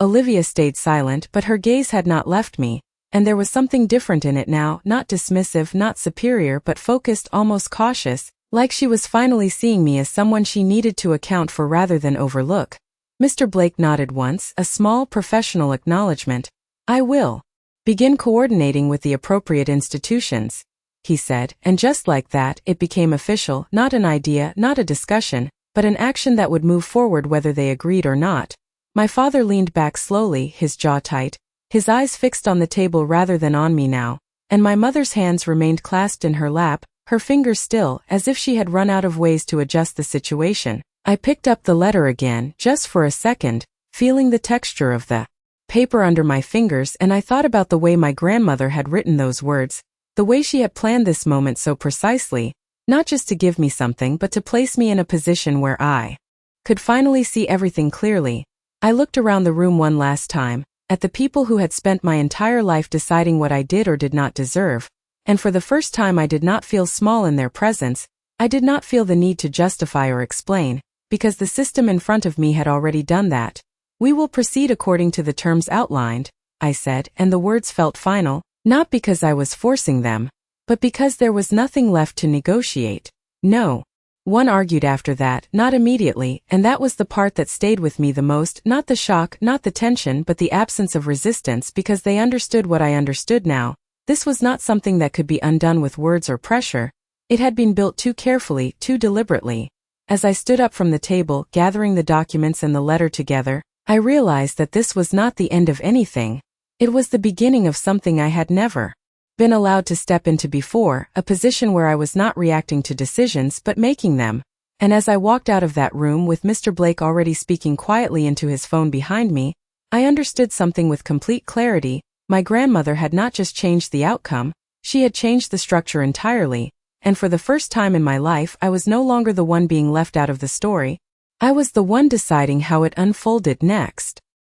Olivia stayed silent, but her gaze had not left me, and there was something different in it now, not dismissive, not superior, but focused, almost cautious, like she was finally seeing me as someone she needed to account for rather than overlook. Mr. Blake nodded once, a small professional acknowledgement. I will begin coordinating with the appropriate institutions, he said, and just like that, it became official, not an idea, not a discussion, but an action that would move forward whether they agreed or not. My father leaned back slowly, his jaw tight, his eyes fixed on the table rather than on me now, and my mother's hands remained clasped in her lap, her fingers still, as if she had run out of ways to adjust the situation. I picked up the letter again, just for a second, feeling the texture of the paper under my fingers, and I thought about the way my grandmother had written those words, the way she had planned this moment so precisely, not just to give me something but to place me in a position where I could finally see everything clearly. I looked around the room one last time, at the people who had spent my entire life deciding what I did or did not deserve, and for the first time I did not feel small in their presence. I did not feel the need to justify or explain, because the system in front of me had already done that. We will proceed according to the terms outlined, I said, and the words felt final, not because I was forcing them, but because there was nothing left to negotiate. No one argued after that, not immediately, and that was the part that stayed with me the most, not the shock, not the tension, but the absence of resistance, because they understood what I understood now. This was not something that could be undone with words or pressure. It had been built too carefully, too deliberately. As I stood up from the table, gathering the documents and the letter together, I realized that this was not the end of anything. It was the beginning of something I had never been allowed to step into before, a position where I was not reacting to decisions but making them. And as I walked out of that room with Mr. Blake already speaking quietly into his phone behind me, I understood something with complete clarity. My grandmother had not just changed the outcome, she had changed the structure entirely, and for the first time in my life I was no longer the one being left out of the story. I was the one deciding how it unfolded next.